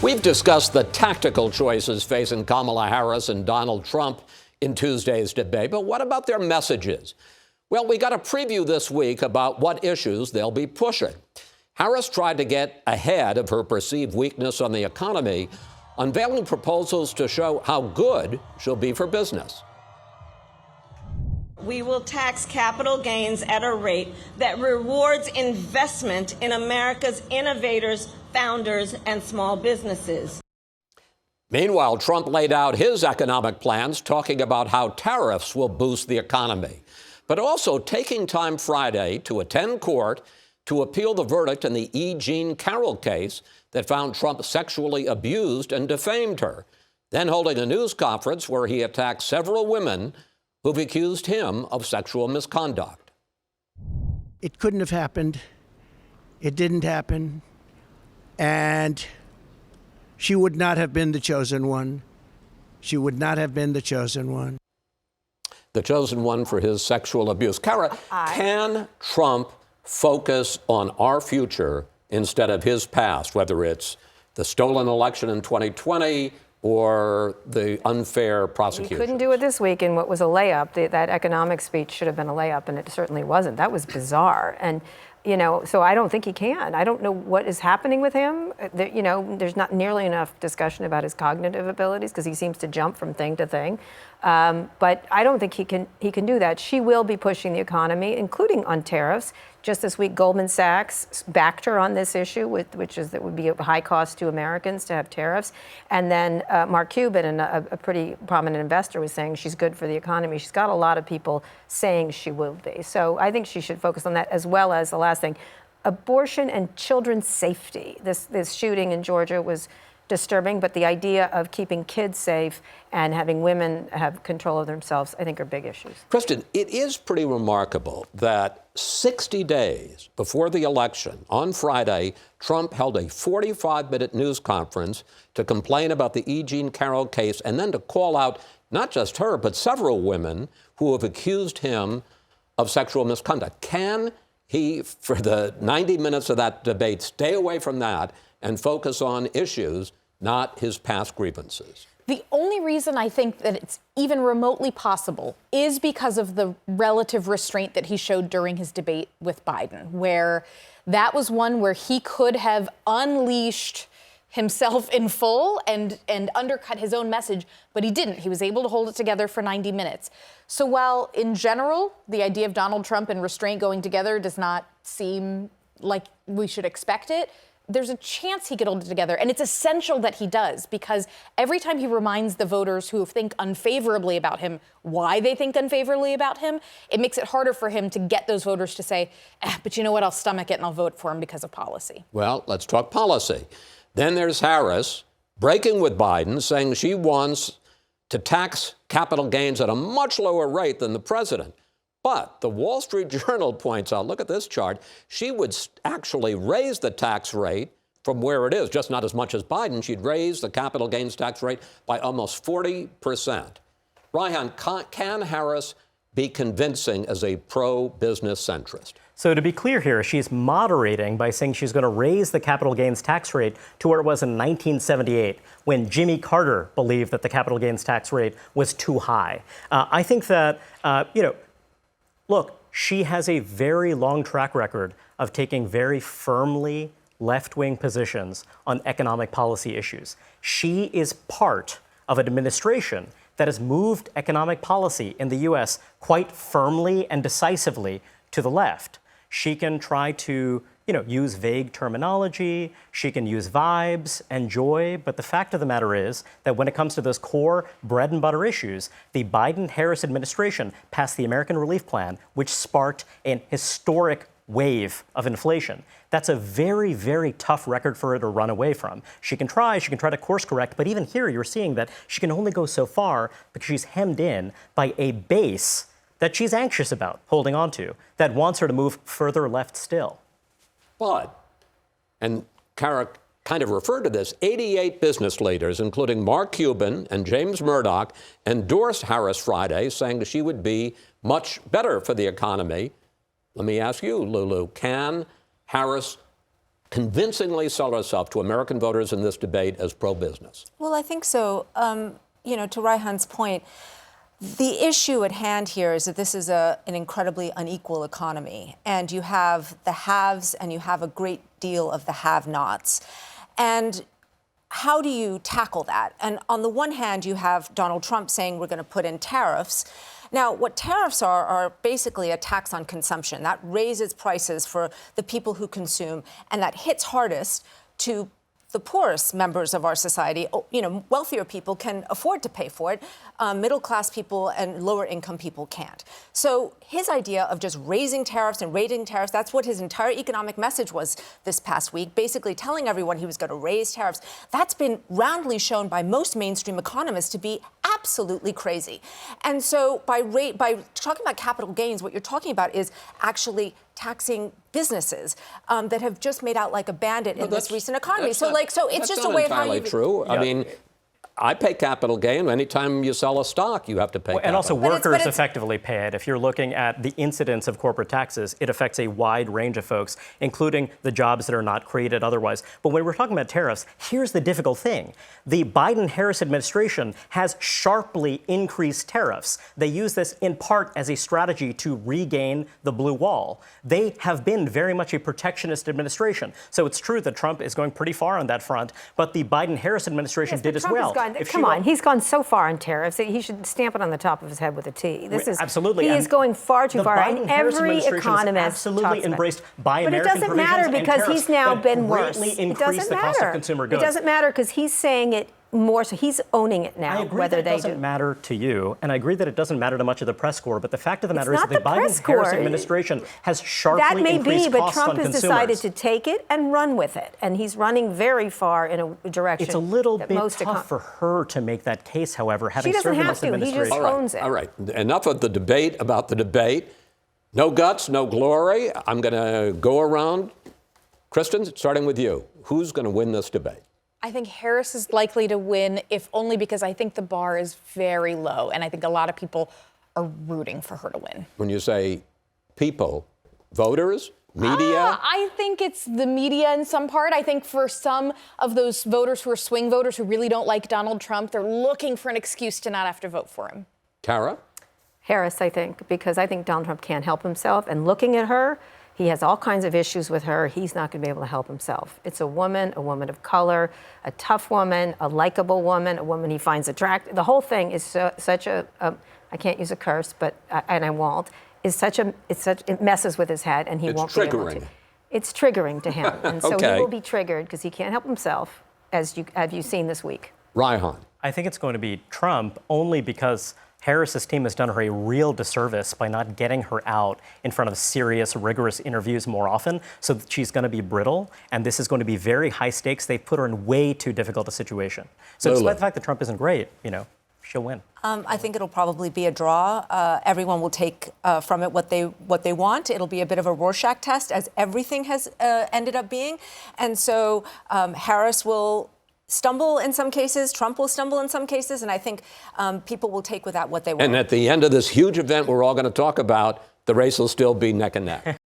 We've discussed the tactical choices facing Kamala Harris and Donald Trump in Tuesday's debate, but what about their messages? Well, we got a preview this week about what issues they'll be pushing. Harris tried to get ahead of her perceived weakness on the economy, unveiling proposals to show how good she'll be for business. We will tax capital gains at a rate that rewards investment in America's innovators, founders, and small businesses. Meanwhile, Trump laid out his economic plans, talking about how tariffs will boost the economy, but also taking time Friday to attend court to appeal the verdict in the E. Jean Carroll case that found Trump sexually abused and defamed her, then holding a news conference where he attacked several women who've accused him of sexual misconduct. It couldn't have happened. It didn't happen. And she would not have been the chosen one. She would not have been the chosen one. The chosen one for his sexual abuse. Kara, can Trump focus on our future instead of his past, whether it's the stolen election in 2020 or the unfair prosecution? He couldn't do it this week in what was a layup. That economic speech should have been a layup, and it certainly wasn't. That was bizarre. And, you know, so I don't think he can. I don't know what is happening with him. You know, there's not nearly enough discussion about his cognitive abilities because he seems to jump from thing to thing. But I don't think he can do that. She will be pushing the economy, including on tariffs. Just this week, Goldman Sachs backed her on this issue, which is that would be a high cost to Americans to have tariffs. And then Mark Cuban, a pretty prominent investor, was saying she's good for the economy. She's got a lot of people saying she will be. So I think she should focus on that, as well as the last thing, abortion and children's safety. This shooting in Georgia was disturbing, but the idea of keeping kids safe and having women have control of themselves, I think, are big issues. Kristen, it is pretty remarkable that 60 days before the election, on Friday, Trump held a 45-minute news conference to complain about the E. Jean Carroll case and then to call out not just her, but several women who have accused him of sexual misconduct. Can he, for the 90 minutes of that debate, stay away from that and focus on issues, not his past grievances? The only reason I think that it's even remotely possible is because of the relative restraint that he showed during his debate with Biden, where that was one where he could have unleashed himself in full and undercut his own message, but he didn't. He was able to hold it together for 90 minutes. So while in general, the idea of Donald Trump and restraint going together does not seem like we should expect it, there's a chance he could hold it together. And it's essential that he does, because every time he reminds the voters who think unfavorably about him why they think unfavorably about him, it makes it harder for him to get those voters to say, but you know what, I'll stomach it and I'll vote for him because of policy. Well, let's talk policy. Then there's Harris breaking with Biden, saying she wants to tax capital gains at a much lower rate than the president. But the Wall Street Journal points out, look at this chart, she would actually raise the tax rate from where it is, just not as much as Biden. She'd raise the capital gains tax rate by almost 40%. Reihan, can Harris be convincing as a pro-business centrist? So to be clear here, she's moderating by saying she's going to raise the capital gains tax rate to where it was in 1978, when Jimmy Carter believed that the capital gains tax rate was too high. I think that, look, she has a very long track record of taking very firmly left-wing positions on economic policy issues. She is part of an administration that has moved economic policy in the U.S. quite firmly and decisively to the left. She can try to, use vague terminology. She can use vibes and joy. But the fact of the matter is that when it comes to those core bread and butter issues, the Biden-Harris administration passed the American Relief Plan, which sparked an historic wave of inflation. That's a very, very tough record for her to run away from. She can try to course correct, but even here you're seeing that she can only go so far because she's hemmed in by a base that she's anxious about holding on to, that wants her to move further left still. But, and Kara kind of referred to this, 88 business leaders, including Mark Cuban and James Murdoch, endorsed Harris Friday, saying that she would be much better for the economy. Let me ask you, Lulu, can Harris convincingly sell herself to American voters in this debate as pro-business? Well, I think so. To Raihan's point, the issue at hand here is that this is an incredibly unequal economy, and you have the haves and you have a great deal of the have-nots. And how do you tackle that? And on the one hand, you have Donald Trump saying we're going to put in tariffs. Now, what tariffs are basically a tax on consumption. That raises prices for the people who consume, and that hits hardest to the poorest members of our society. Wealthier people can afford to pay for it. Middle-class people and lower-income people can't. So his idea of just raising tariffs, that's what his entire economic message was this past week, basically telling everyone he was going to raise tariffs. That's been roundly shown by most mainstream economists to be absolutely crazy. And so by talking about capital gains, what you're talking about is actually taxing businesses that have just made out like a bandit in this recent economy. It's just a way of how you. That's not entirely true. Yeah. I mean, I pay capital gain. Anytime you sell a stock, you have to pay capital. And also But workers effectively pay it. If you're looking at the incidence of corporate taxes, it affects a wide range of folks, including the jobs that are not created otherwise. But when we're talking about tariffs, here's the difficult thing. The Biden-Harris administration has sharply increased tariffs. They use this in part as a strategy to regain the blue wall. They have been very much a protectionist administration. So it's true that Trump is going pretty far on that front, but the Biden-Harris administration did as well. He's gone so far on tariffs. He should stamp it on the top of his head with a T. Absolutely. He is going far too far. And every economist absolutely embraced Buy But it American doesn't matter because he's now been worse. It doesn't matter. Cost of consumer goods. It doesn't matter because he's saying it more so. He's owning it now. I agree that it doesn't matter to you, and I agree that it doesn't matter to much of the press corps, but the fact of the matter is that the Biden-Harris administration has sharply increased costs on consumers. That may be, but Trump has decided to take it and run with it, and he's running very far in a direction. It's a little bit tough for her to make that case, however, having served in this administration. He just owns it. All right. Enough of the debate about the debate. No guts, no glory. I'm going to go around. Kristen, starting with you. Who's going to win this debate? I think Harris is likely to win, if only because I think the bar is very low, and I think a lot of people are rooting for her to win. When you say people, voters, media? I think it's the media in some part. I think for some of those voters who are swing voters who really don't like Donald Trump, they're looking for an excuse to not have to vote for him. Tara? Harris, I think, because I think Donald Trump can't help himself. And looking at her, he has all kinds of issues with her. He's not going to be able to help himself. It's a woman of color, a tough woman, a likable woman, a woman he finds attractive. The whole thing is such a I can't use a curse, but and I won't. It messes with his head, and he won't be able to. It's triggering to him, and so he will be triggered because he can't help himself, as you've seen this week. Raihan. I think it's going to be Trump only because Harris's team has done her a real disservice by not getting her out in front of serious, rigorous interviews more often, so that she's going to be brittle, and this is going to be very high stakes. They've put her in way too difficult a situation. So despite the fact that Trump isn't great, she'll win. I think it'll probably be a draw. Everyone will take from it what they want. It'll be a bit of a Rorschach test, as everything has ended up being. And so Harris will stumble in some cases, Trump will stumble in some cases, and I think people will take with that what they want. And at the end of this huge event we're all going to talk about, the race will still be neck and neck.